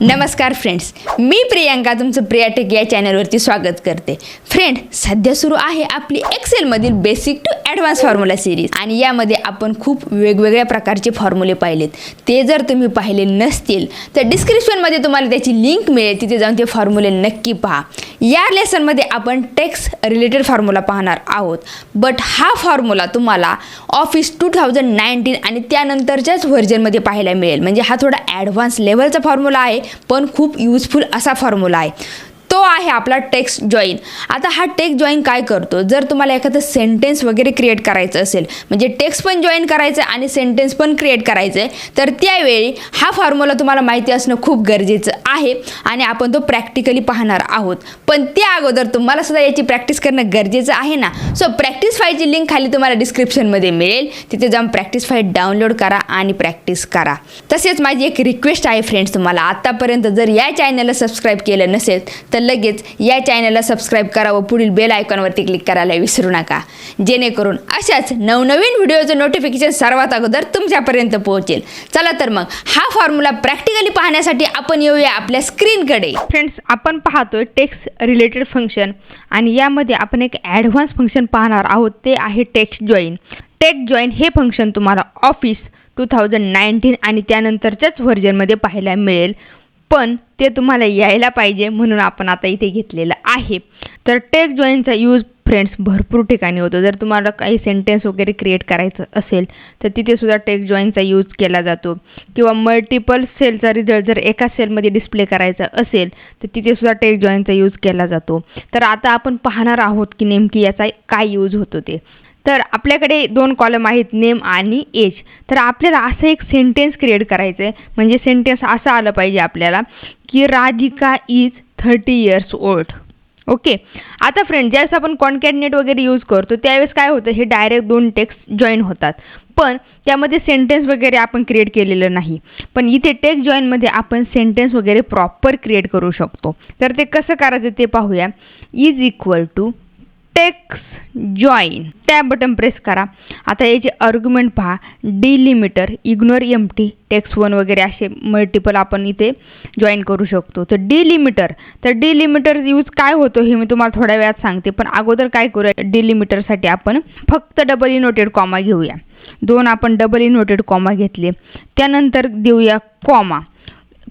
नमस्कार फ्रेंड्स, मी प्रियांका तुमचं प्रियाटेक या चॅनलवरती स्वागत करते. फ्रेंड, सध्या सुरू आहे आपली एक्सेलमधील basic to advance formula series आणि यामध्ये आपण खूप वेगवेगळ्या प्रकारचे फॉर्म्युले पाहिलेत. ते जर तुम्ही पाहिले नसतील तर डिस्क्रिप्शनमध्ये तुम्हाला त्याची लिंक मिळेल, तिथे जाऊन ते फॉर्म्युले नक्की पहा. या लेसनमध्ये आपण टेक्स्ट रिलेटेड फॉर्म्युला पाहणार आहोत. बट हा फॉर्म्युला तुम्हाला ऑफिस 2019 आणि त्यानंतरच्याच व्हर्जनमध्ये पाहायला मिळेल. म्हणजे हा थोडा ॲडव्हान्स लेवलचा फॉर्म्युला आहे, पण खूप युजफुल असा फॉर्म्युला आहे. तो आहे आपला टेक्स्ट जॉईन. आता हा टेक्स्ट जॉईन काय करतो, जर तुम्हाला एखादं सेंटेन्स वगैरे क्रिएट करायचं असेल, म्हणजे टेक्स्ट पण जॉईन करायचं आणि सेंटेन्स पण क्रिएट करायचं आहे, तर त्यावेळी हा फॉर्म्युला तुम्हाला माहिती असणं खूप गरजेचं आहे आणि आपण तो प्रॅक्टिकली पाहणार आहोत. पण त्या अगोदर तुम्हाला सुद्धा याची प्रॅक्टिस करणं गरजेचं आहे ना. सो प्रॅक्टिस फाईलची लिंक खाली तुम्हाला डिस्क्रिप्शनमध्ये मिळेल, तिथे जाऊन प्रॅक्टिस फाईल डाउनलोड करा आणि प्रॅक्टिस करा. तसेच माझी एक रिक्वेस्ट आहे फ्रेंड्स, तुम्हाला आतापर्यंत जर या चॅनलला सबस्क्राईब केलं नसेल तर लगेच या चॅनलला सबस्क्राईब करा व पुढील बेल आयकॉनवरती क्लिक करायला विसरू नका, जेणेकरून अशाच नवनवीन व्हिडिओचं नोटिफिकेशन सर्वात अगोदर तुमच्यापर्यंत पोहोचेल. चला तर मग हा फॉर्म्युला प्रॅक्टिकली पाहण्यासाठी आपण येऊया आपल्या स्क्रीनकडे. फ्रेंड्स, आपण पाहतोय टेक्स्ट रिलेटेड फंक्शन आणि यामध्ये आपण एक ॲडव्हान्स फंक्शन पाहणार आहोत. ते आहे टेक्स्ट जॉईन. टेक्स्ट जॉईन हे फंक्शन तुम्हाला ऑफिस 2019 आणि त्यानंतरच्याच व्हर्जनमध्ये पाहायला मिळेल, पण ते तुम्हाला यायला पाहिजे म्हणून आपण आता इथे घेतलेलं आहे. तर टेक्स्ट जॉईनचा यूज फ्रेंड्स भरपूर ठिकाणी होतो. जर तुम्हाला काही सेंटेन्स वगैरे क्रिएट करायचं असेल तर तिथे सुद्धा टेक्स्ट जॉईनचा यूज केला जातो, किंवा मल्टिपल सेलचा रिझल्ट जर एका सेलमध्ये डिस्प्ले करायचा असेल तर तिथे सुद्धा टेक्स्ट जॉईनचा यूज केला जातो. तर आता आपण पाहणार आहोत की नेमकी याचा काय यूज होतो ते. तर आपल्याकडे दोन कॉलम आहेत, नेम आणि एज. तर आपल्याला असं एक सेंटेन्स क्रिएट करायचं आहे, म्हणजे सेंटेन्स असं आलं पाहिजे आपल्याला की Radhika is 30 years old. Okay. आता फ्रेंड, ज्यावेळेस आपण कॉन्कॅटनेट वगैरे यूज करतो त्यावेळेस काय होतं, हे डायरेक्ट दोन टेक्स्ट जॉईन होतात, पण त्यामध्ये सेंटेन्स वगैरे आपण क्रिएट केलेलं नाही. पण इथे टेक्स्ट जॉईनमध्ये आपण सेंटेन्स वगैरे प्रॉपर क्रिएट करू शकतो. तर ते कसं करायचं ते पाहूया. Is equal to text join, tab button press करा. आता याचे आर्ग्युमेंट पहा, डिलिमिटर, इग्नोर एम्प्टी, टेक्स्ट 1 वगैरे असे मल्टिपल आपण इथे जॉईन करू शकतो. तर डिलिमिटर यूज काय होतो हे मी तुम्हाला थोड्या वेळात सांगते, पण अगोदर काय करूया, डिलिमिटरसाठी आपण फक्त डबल इनोटेड कॉमा घेऊया. दोन आपण डबल इनोटेड कॉमा घेतले, त्यानंतर देऊया कॉमा.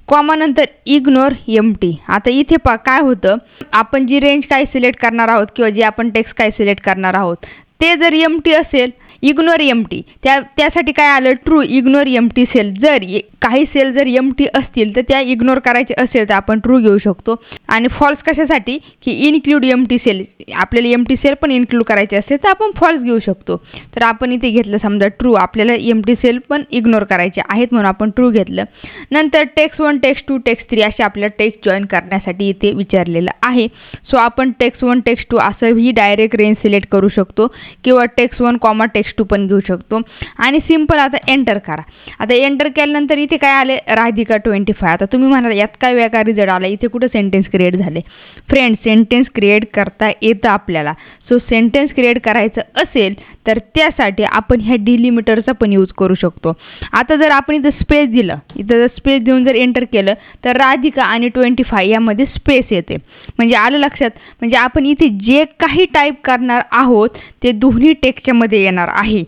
कॉमानंतर ignore empty. आता इथे पहा काय होतं, आपण जी रेंज काय सिलेक्ट करणार आहोत किंवा जे आपण टेक्स्ट काय सिलेक्ट करणार आहोत ते जर एम्प्टी असेल, इग्नोर एम्प्टी, त्यासाठी काय आलं, ट्रू. इग्नोर एम्प्टी सेल, जर काही सेल जर एम्प्टी असतील तर त्या इग्नोर करायचे असेल तर आपण ट्रू घेऊ शकतो. आणि फॉल्स कशासाठी, की इन्क्लूड एम्प्टी सेल, आपल्याला एम्प्टी सेल पण इन्क्लूड करायचे असेल तर आपण फॉल्स घेऊ शकतो. तर आपण इथे घेतलं समजा ट्रू, आपल्याला एम्प्टी सेल पण इग्नोर करायचे आहेत म्हणून आपण ट्रू घेतलं. नंतर टेक्स्ट 1, टेक्स्ट 2, टेक्स्ट 3 असे आपल्याला टेक्स्ट जॉईन करण्यासाठी इथे विचारलेलं आहे. सो आपण टेक्स्ट 1, टेक्स्ट 2 असंही डायरेक्ट रेंज सिलेक्ट करू शकतो, किंवा टेक्स्ट 1, टेक्स्ट 2 पण घेऊ शकतो. आणि सिंपल आता एंटर करा. आता एंटर केल्यानंतर इथे काय आले, राधिका 25. आता तुम्ही म्हणाल यात काय वेगळा रिझल्ट आला, इथे कुठं सेंटेन्स क्रिएट झाले. फ्रेंड, सेंटेन्स क्रिएट करता येतं आपल्याला. सो सेंटेन्स क्रिएट करायचं असेल तर त्यासाठी आपण ह्या डिलिमिटरचा पण यूज करू शकतो. आता जर आपण इथं स्पेस दिलं, इथं जर स्पेस देऊन जर एंटर केलं तर राधिका आणि 25 यामध्ये स्पेस येते. म्हणजे आलं लक्षात, म्हणजे आपण इथे जे काही टाईप करणार आहोत ते दोन्ही टेक्स्टच्या मध्ये येणार आहे.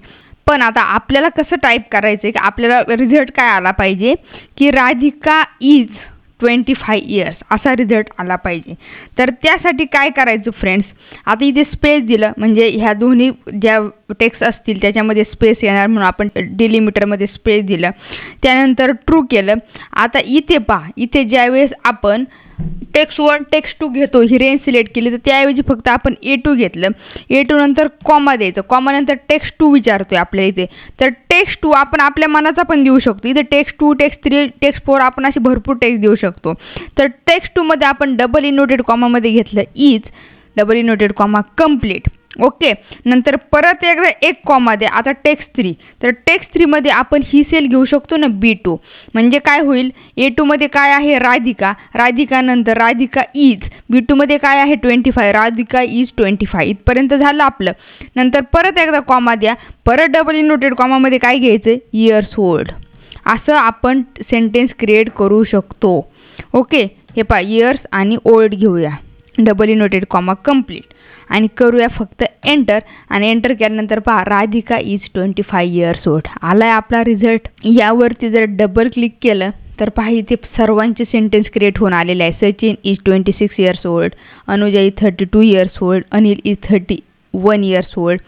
पण आता आपल्याला कसं टाईप करायचं आहे, की आपल्याला रिझल्ट काय आला पाहिजे, की राधिका इज 25 years असा रिझल्ट आला पाहिजे. तर त्यासाठी काय करायचं फ्रेंड्स, आता इथे स्पेस दिलं म्हणजे ह्या दोन्ही ज्या टेक्स्ट असतील त्याच्यामध्ये स्पेस येणार, म्हणून आपण डिलिमिटरमध्ये स्पेस दिलं. त्यानंतर ट्रू केलं. आता इथे पहा, इथे ज्यावेळेस आपण टेक्स्ट 1, टेक्स्ट 2 घेतो, ही रेंज सिलेक्ट केली, तर त्याऐवजी फक्त आपण A2 घेतलं. A2 नंतर कॉमा द्यायचं, कॉमा नंतर टेक्स्ट 2 विचारतोय आपल्या इथे. तर टेक्स्ट 2 आपण आपल्या मनाचा पण देऊ शकतो. इथे टेक्स्ट 2, टेक्स्ट 3, टेक्स्ट 4 आपण अशी भरपूर टेक्स्ट देऊ शकतो. तर टेक्स्ट 2 मध्ये आपण डबल इनोटेड कॉमामध्ये घेतलं, is double इनोटेड comma complete. Okay. नंतर परत एकदा एक कॉमा द्या. आता टेक्स्ट 3, तर टेक्स्ट 3 मध्ये आपण ही सेल घेऊ शकतो ना, B2. म्हणजे काय होईल, A2 मध्ये काय आहे, राधिका नंतर राधिका इज, B2 मध्ये काय आहे 25, राधिका इज 25. इथपर्यंत झालं आपलं. नंतर परत एकदा कॉमा द्या, परत डबल इनोटेड कॉमामध्ये काय घ्यायचं, इयर्स ओल्ड. असं आपण सेंटेन्स क्रिएट करू शकतो. ओके, हे पहा इयर्स आणि ओल्ड घेऊया, डबल इनवर्टेड कॉमा कंप्लीट आणि करूया फक्त एंटर. आणि एंटर केल्यानंतर पहा राधिका इज 25 इयर्स ओल्ड आलाय आपला रिझल्ट. यावरती जर डबल क्लिक केलं तर पहा इथे सर्वांचे सेंटेन्स क्रिएट होऊन आलेले आहे. Sachin is 26 years old, Anuja is 32 years old, Anil is 31 years old.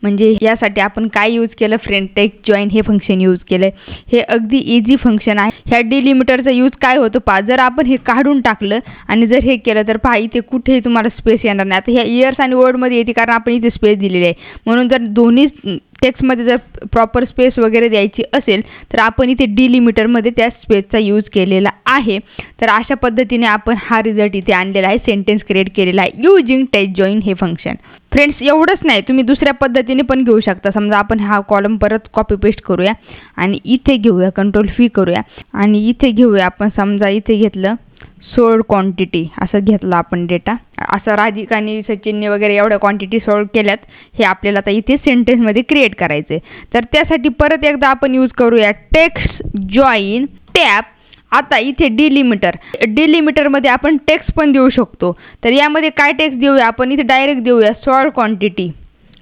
म्हणजे यासाठी आपण काय यूज केलं फ्रेंड, टेक जॉईन हे फंक्शन यूज केलं. हे अगदी इझी फंक्शन आहे. ह्या डिलिमिटरचा यूज काय होतो पहा, जर आपण हे काढून टाकलं आणि जर हे केलं तर पहा इथे कुठेही तुम्हाला स्पेस येणार नाही. आता ह्या इयर्स आणि वर्डमध्ये येते कारण आपण इथे स्पेस दिलेली आहे. म्हणून जर दोन्ही टेक्स्टमध्ये जर प्रॉपर स्पेस वगैरे द्यायची असेल तर आपण इथे डिलिमिटरमध्ये त्या स्पेसचा यूज केलेला आहे. तर अशा पद्धतीने आपण हा रिझल्ट इथे आणलेला आहे, सेंटेन्स क्रिएट केलेला आहे यूजिंग टेक जॉईन हे फंक्शन. फ्रेंड्स एवढंच नाही, तुम्ही दुसऱ्या पद्धतीने पण घेऊ शकता. समजा आपण हा कॉलम परत कॉपी पेस्ट करूया आणि इथे घेऊया, कंट्रोल V करूया आणि इथे घेऊया आपण. समजा इथे घेतलं सोल्ड क्वांटिटी असं घेतलं आपण डेटा, असं राधिकाने सचिनने वगैरे एवढ्या क्वांटिटी सोल्ड केल्यात. हे आपल्याला आता इथे सेंटेन्समध्ये क्रिएट करायचे. तर त्यासाठी परत एकदा आपण यूज करूया टेक्स्ट जॉईन टॅब. आता इथे डिलिमिटरमध्ये आपण टेक्स्ट पण देऊ शकतो. तर यामध्ये काय टेक्स्ट देऊया आपण, इथे डायरेक्ट देऊया सोल्ड क्वांटिटी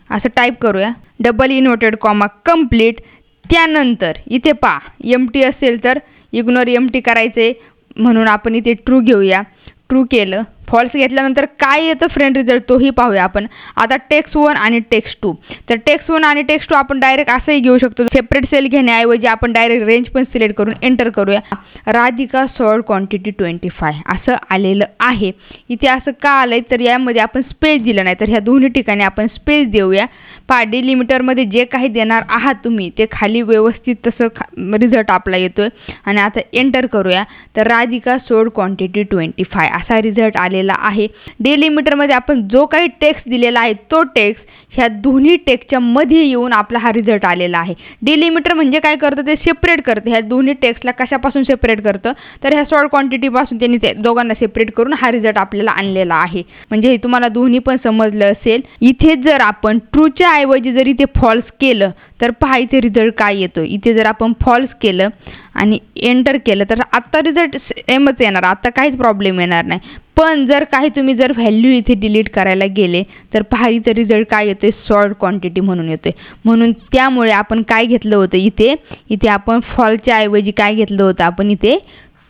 असं टाईप करूया, डबल इनवर्टेड कॉमा कंप्लीट. त्यानंतर इथे पहा एम्प्टी असेल तर इग्नोर एम्प्टी करायचे, म्हणून आपण इथे ट्रू घेऊया. ट्रू केलं, फॉल्स घेतल्यानंतर काय येतं फ्रेंड रिझल्ट तोही पाहूया आपण. आता टेक्स्ट 1 आणि टेक्स्ट 2. तर टेक्स्ट 1 आणि टेक्स्ट 2 आपण डायरेक्ट असंही घेऊ शकतो. सेपरेट सेल घेण्याऐवजी आपण डायरेक्ट रेंज पण सिलेक्ट करून एंटर करूया. राधिका सोल्ड क्वांटिटी 25 असं आलेलं आहे. इथे असं का आलंय तर यामध्ये आपण स्पेस दिलं नाही, तर ह्या दोन्ही ठिकाणी आपण स्पेस देऊया. पहा डिलिमिटरमध्ये जे काही देणार आहात तुम्ही ते खाली व्यवस्थित तसं रिझल्ट आपला येतोय. आणि आता एंटर करूया तर राधिका सोल्ड क्वांटिटी 25 असा रिझल्ट आलेला आहे. डिलिमिटरमध्ये आपण जो काही टेक्स्ट दिलेला आहे तो टेक्स्ट ह्या दोन्ही टेक्स्टच्या मध्ये येऊन आपला हा रिझल्ट आलेला आहे. डिलिमिटर म्हणजे काय करतं, ते सेपरेट करतं. ह्या दोन्ही टेक्स्टला कशापासून सेपरेट करतं तर ह्या सोल्ड क्वांटिटीपासून त्यांनी ते दोघांना सेपरेट करून हा रिझल्ट आपल्याला आणलेला आहे. म्हणजे तुम्हाला दोन्ही पण समजलं असेल. इथे जर आपण ट्रूच्या ऐवजी जर इथे फॉल्स केलं तर पहा इथे रिझल्ट काय येतो. इथे जर आपण फॉल्स केलं आणि एंटर केलं तर आता रिझल्ट सेमच येणार, आता काहीच प्रॉब्लेम येणार नाही. पण जर काही तुम्ही जर व्हॅल्यू इथे डिलीट करायला गेले तर पहा इथे रिझल्ट काय येते, सॉल्ड क्वांटिटी म्हणून येते. म्हणून त्यामुळे आपण काय घेतलं होतं, इथे आपण फॉल्सच्या ऐवजी काय घेतलं होतं, आपण इथे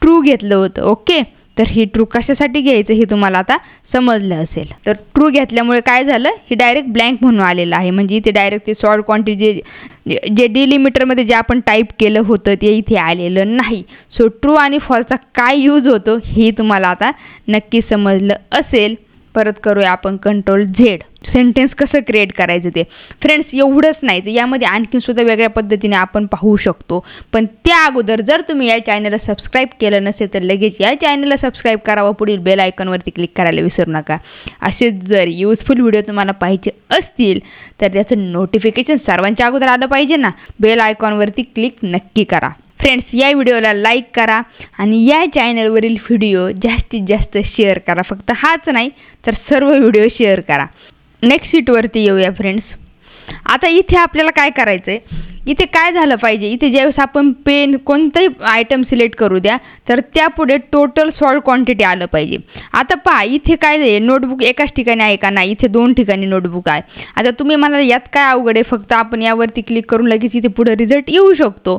ट्रू घेतलं होतं. ओके, तर ही ट्रू कशासाठी घ्यायचं हे तुम्हाला आता समजलं असेल. तर ट्रू घेतल्यामुळे काय झालं, हे डायरेक्ट ब्लँक म्हणून आलेलं आहे. म्हणजे इथे डायरेक्ट ते सॉल्ड क्वांटिटी जे डिलिमिटरमध्ये जे आपण टाईप केलं होतं ते इथे आलेलं नाही. सो ट्रू आणि फॉल्सचा काय यूज होतो हे तुम्हाला आता नक्की समजलं असेल. परत करूया आपण कंट्रोल Z, सेंटेन्स कसं क्रिएट करायचं ते. फ्रेंड्स एवढंच नाही तर यामध्ये आणखी सुद्धा वेगळ्या पद्धतीने आपण पाहू शकतो. पण त्या अगोदर जर तुम्ही या चॅनलला सबस्क्राईब केलं नसेल तर लगेच या चॅनलला सबस्क्राईब करा व पुढील बेल आयकॉनवरती क्लिक करायला विसरू नका. असेच जर युजफुल व्हिडिओ तुम्हाला पाहिजे असतील तर त्याचं नोटिफिकेशन सर्वांच्या अगोदर आलं पाहिजे ना, बेल आयकॉनवरती क्लिक नक्की करा. फ्रेंड्स या व्हिडिओला लाईक करा आणि या चॅनलवरील व्हिडिओ जास्तीत जास्त शेअर करा. फक्त हाच नाही तर सर्व व्हिडिओ शेअर करा. नेक्स्ट शीटवरती येऊया फ्रेंड्स. आता इथे आपल्याला काय करायचं आहे, इथे काय झालं पाहिजे, इथे ज्यावेळेस आपण पेन कोणताही आयटम सिलेक्ट करू द्या तर त्यापुढे टोटल सॉल्ड क्वांटिटी आलं पाहिजे. आता पहा इथे काय आहे, नोटबुक एकाच ठिकाणी आहे का, नाही इथे 2 ठिकाणी नोटबुक आहे. आता तुम्ही मला यात काय अवघड आहे, फक्त आपण यावरती क्लिक करून लगेच इथे पुढे रिझल्ट येऊ शकतो.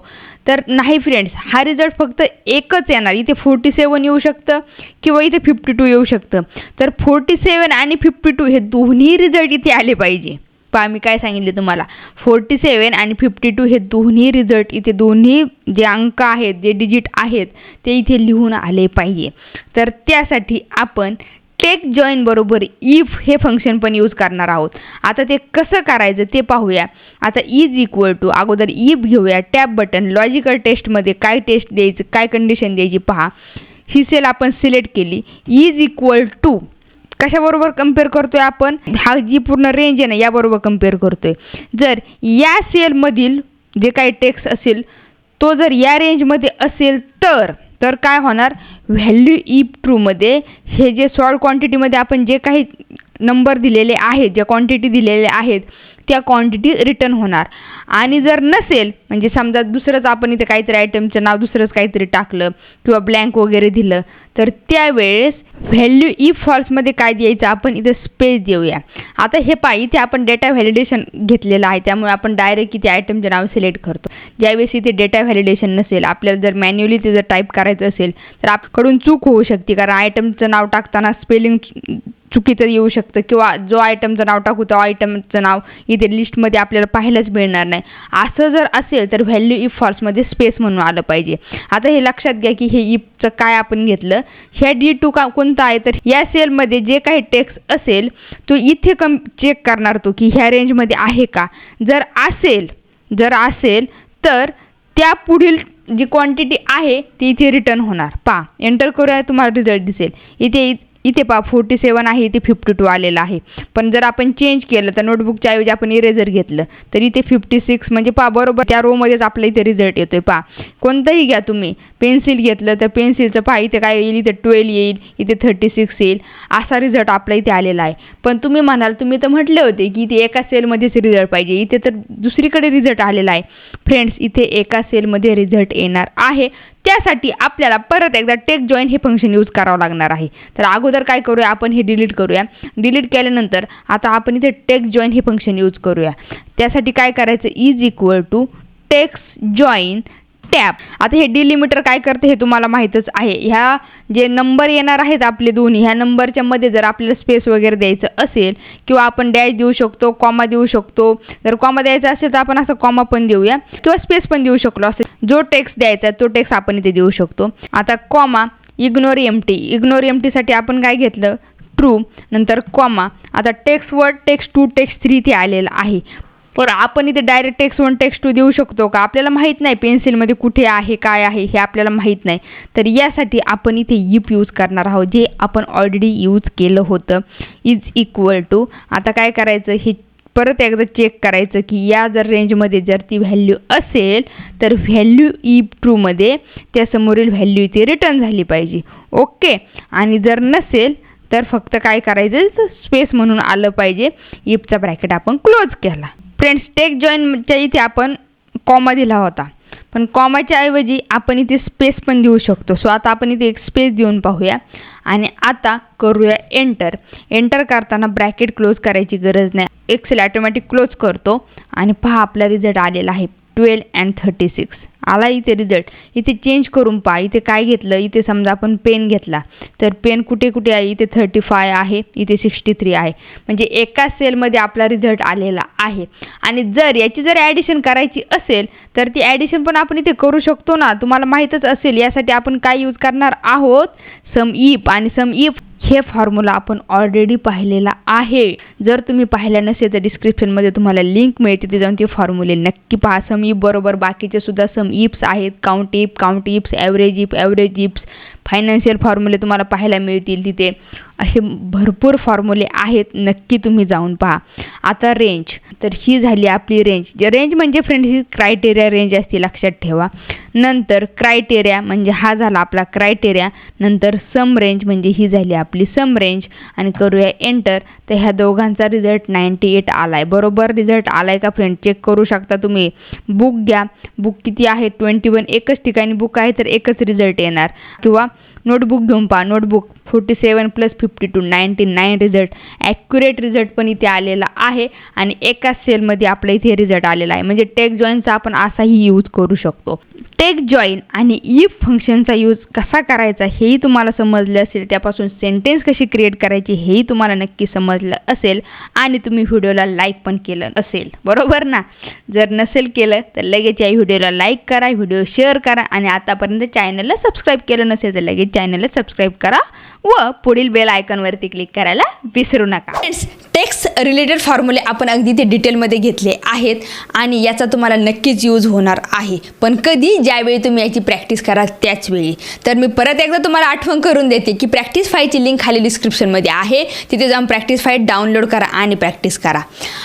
तर नाही फ्रेंड्स, हा रिझल्ट फक्त एकच येणार. इथे 47 येऊ शकतं किंवा इथे 52 येऊ शकतं. तर 47 आणि 52 हे दोन्ही रिझल्ट इथे आले पाहिजे. पहा मी काय सांगितले तुम्हाला, 47 आणि 52 हे दोन्ही रिझल्ट इथे, दोन्ही जे अंक आहेत जे डिजिट आहेत ते इथे लिहून आले पाहिजे. तर त्यासाठी आपण टेक जॉईन बरोबर इफ हे फंक्शन पण यूज करणार आहोत. आता ते कसं करायचं ते पाहूया. आता इज इक्वल टू अगोदर इफ घेऊया, टॅब बटन, लॉजिकल टेस्टमध्ये काय टेस्ट द्यायचं, काय कंडिशन द्यायची पहा. ही सेल आपण सिलेक्ट केली. इज इक्वल टू कशाबरोबर कम्पेअर करतोय आपण, हा जी पूर्ण रेंज आहे ना याबरोबर कम्पेअर करतोय. जर या सेलमधील जे काही टेक्स्ट असेल तो जर या रेंजमध्ये असेल तर काय होणार, व्हॅल्यू इफ ट्रूमध्ये हे जे सॉल्ड क्वांटिटीमध्ये आपण जे काही नंबर दिलेले आहेत, ज्या क्वांटिटी दिलेल्या आहेत त्या क्वांटिटी रिटर्न होणार. आणि जर नसेल म्हणजे समजा दुसरंच आपण इथे काहीतरी आयटमचं नाव दुसरंच काहीतरी टाकलं किंवा ब्लँक वगैरे दिलं तर त्यावेळेस व्हॅल्यू इफ फॉल्समध्ये काय द्यायचं आपण इथे स्पेस देऊया. आता हे पहा इथे आपण डेटा व्हॅलिडेशन घेतलेलं आहे त्यामुळे आपण डायरेक्ट इथे आयटमचं नाव सिलेक्ट करतो. ज्यावेळेस इथे डेटा व्हॅलिडेशन नसेल आपल्याला जर मॅन्युअली ते जर टाईप करायचं असेल तर आपल्याकडून चूक होऊ शकते कारण आयटमचं नाव टाकताना स्पेलिंग चुकीचं येऊ शकतं किंवा जो आयटमचं नाव टाकू तो आयटमचं नाव इथे लिस्टमध्ये आपल्याला पाहायलाच मिळणार नाही. असं जर असेल तर व्हॅल्यू इफ फॉल्समध्ये स्पेस म्हणून आलं पाहिजे. आता हे लक्षात घ्या की हे इफचं काय आपण घेतलं. ह्या D2 कोणता आहे तर या सेलमध्ये जे काही टेक्स्ट असेल तो इथे चेक करणार तो की ह्या रेंजमध्ये आहे का. जर असेल तर त्या पुढील जी क्वांटिटी आहे ती इथे रिटर्न होणार. पहा एंटर करूया तुम्हाला रिझल्ट दिसेल. इथे पहा 47 आहे इथे 52 आलेला आहे. पण जर आपण चेंज केलं तर नोटबुकच्या ऐवजी आपण इरेजर घेतलं तर इथे 56 म्हणजे पहा बरोबर त्या रोमध्येच आपल्या इथे रिझल्ट येतोय. पहा कोणतंही घ्या तुम्ही. पेन्सिल घेतलं तर पेन्सिलचं पहा इथे काय येईल इथे 12 येईल इथे 36 येईल असा रिझल्ट आपल्या इथे आलेला आहे. पण तुम्ही म्हणाल तुम्ही तर म्हटले होते की इथे एका सेलमध्येच रिझल्ट पाहिजे इथे तर दुसरीकडे रिझल्ट आलेला आहे. फ्रेंड्स इथे एका सेलमध्ये रिझल्ट येणार आहे त्यासाठी आपल्याला परत एकदा टेक जॉइन हे फंक्शन यूज करावं लागणार आहे. तर अगोदर काय करूया आपण हे डिलीट करूया. डिलीट केल्यानंतर आता आपण इथे टेक जॉइन हे फंक्शन यूज करूया. त्यासाठी काय करायचं is equal to text join tab. आता हे डिलिमिटर काय करते हे तुम्हाला माहीतच आहे. ह्या जे नंबर येणार आहेत आपले दोन्ही ह्या नंबरच्या मध्ये जर आपल्याला स्पेस वगैरे द्यायचं असेल किंवा आपण डॅश देऊ शकतो कॉमा देऊ शकतो. जर कॉमा द्यायचा असेल तर आपण असं कॉमा पण देऊया किंवा स्पेस पण देऊ शकलो. असेल जो टेक्स्ट द्यायचा तो टेक्स्ट आपण इथे देऊ शकतो. आता कॉमा इग्नोर एम्प्टीसाठी आपण काय घेतलं ट्रू नंतर कॉमा. आता टेक्स्ट 1 टेक्स्ट 2 टेक्स्ट 3 इथे आलेलं आहे. पण आपण इथे डायरेक्ट टेक्स्ट 1 टेक्स्ट 2 देऊ शकतो का आपल्याला माहीत नाही. पेन्सिलमध्ये कुठे आहे काय आहे हे आपल्याला माहीत नाही. तर यासाठी आपण इथे इफ यूज करणार आहोत जे आपण ऑलरेडी यूज केलं होतं. इज इक्वल टू आता काय करायचं हे परत एकदा चेक करायचं की या जर रेंजमध्ये जर ती व्हॅल्यू असेल तर व्हॅल्यू इफ ट्रूमध्ये त्यासमोरील व्हॅल्यू इथे रिटर्न झाली पाहिजे. ओके. आणि जर नसेल तर फक्त काय करायचं स्पेस म्हणून आलं पाहिजे. इफचा ब्रॅकेट आपण क्लोज केला. फ्रेंड्स टेक जॉइनच्या इथे आपण कॉमा दिला होता पण कॉमाच्या ऐवजी आपण इथे स्पेस पण देऊ शकतो. सो आता आपण इथे एक स्पेस देऊन पाहूया आणि आता करूया एंटर करताना ब्रॅकेट क्लोज करायची गरज नाही. एक्सेल ऑटोमॅटिक क्लोज करतो आणि पहा आपला रिझल्ट आलेला आहे 12 and 36 आला इथे रिझल्ट. इथे चेंज करून पहा इथे काय घेतलं. इथे समजा आपण पेन घेतला तर पेन कुठे कुठे आहे इथे 35 आहे इथे 63 आहे म्हणजे एका सेलमध्ये आपला रिझल्ट आलेला आहे. आणि जर याची जर ॲडिशन करायची असेल तर ती ॲडिशन पण आपण इथे करू शकतो ना. तुम्हाला माहीतच असेल यासाठी आपण काय यूज करणार आहोत सम इफ. आणि सम इफ हे फॉर्म्युला आपण ऑलरेडी पाहिलेला आहे. जर तुम्ही पाहिला नसेल तर डिस्क्रिप्शनमध्ये तुम्हाला लिंक मिळते तिथे जाऊन ते फॉर्म्युले नक्की पहा. सम इफ बरोबर बाकीचे सुद्धा सम इफ्स आहेत. Count ifs average ifs financial फॉर्म्युले तुम्हाला पाहायला मिळतील तिथे. असे भरपूर फॉर्म्युले आहेत नक्की तुम्ही जाऊन पहा. आता रेंज तर ही झाली आपली रेंज म्हणजे फ्रेंड ही क्रायटेरिया रेंज असते लक्षात ठेवा. नंतर क्रायटेरिया म्हणजे हा झाला आपला क्रायटेरिया. नंतर सम रेंज म्हणजे ही झाली आपली सम रेंज. आणि करूया एंटर तर ह्या दोघांचा रिझल्ट 98 आलाय. बरोबर रिझल्ट आलाय का फ्रेंड चेक करू शकता तुम्ही. बुक घ्या बुक किती आहे 21 एकच ठिकाणी बुक आहे तर एकच रिझल्ट येणार. किंवा नोटबुक घेऊन पहा नोटबुक 47 + 52 99 रिझल्ट. ॲक्युरेट रिझल्ट पण इथे आलेला आहे आणि एकाच सेलमध्ये आपल्या इथे रिझल्ट आलेला आहे. म्हणजे टेक जॉईनचा आपण असाही यूज करू शकतो. टेक जॉइन आणि इफ फंक्शनचा यूज कसा करायचा हेही तुम्हाला समजलं असेल. त्यापासून सेंटेन्स कशी क्रिएट करायची हेही तुम्हाला नक्की समजलं असेल. आणि तुम्ही व्हिडिओला लाईक पण केलं असेल बरोबर ना. जर नसेल केलं तर लगेच या व्हिडिओला लाईक करा व्हिडिओ शेअर करा आणि आतापर्यंत चॅनलला सबस्क्राईब केलं नसेल तर लगेच चॅनलला सबस्क्राईब करा व पुढील बेल आयकॉनवरती क्लिक करायला विसरू नका. टेक्स्ट रिलेटेड फॉर्म्युले आपण अगदी ते डिटेलमध्ये घेतले आहेत आणि याचा तुम्हाला नक्कीच यूज होणार आहे. पण कधी ज्यावेळी तुम्ही याची प्रॅक्टिस करा त्याच वेळी. तर मी परत एकदा तुम्हाला आठवण करून देते की प्रॅक्टिस फाईलची लिंक खाली डिस्क्रिप्शनमध्ये आहे. तिथे जाऊन प्रॅक्टिस फाईल डाउनलोड करा आणि प्रॅक्टिस करा.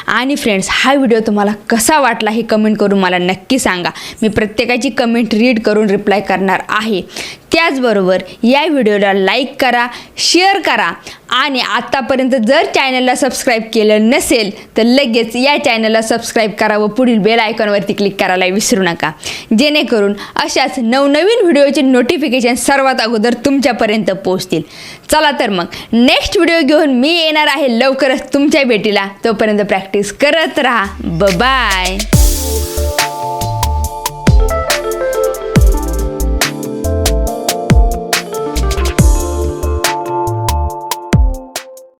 आणि फ्रेंड्स हा व्हिडिओ तुम्हाला कसा वाटला हे कमेंट करून मला नक्की सांगा. मी प्रत्येकाची कमेंट रीड करून रिप्लाय करणार आहे. त्याचबरोबर या व्हिडिओला लाईक करा, शेअर करा आणि आतापर्यंत जर चॅनलला सबस्क्राईब केलं नसेल तर लगेच या चॅनलला सबस्क्राईब करा व पुढील बेल आयकॉनवरती क्लिक करायला विसरू नका, जेणेकरून अशाच नवनवीन व्हिडिओचे नोटिफिकेशन सर्वात अगोदर तुमच्यापर्यंत पोहोचतील. चला तर मग नेक्स्ट व्हिडिओ घेऊन मी येणार आहे लवकरच तुमच्या भेटीला. तोपर्यंत प्रॅक्टिस करत राहा. बाय.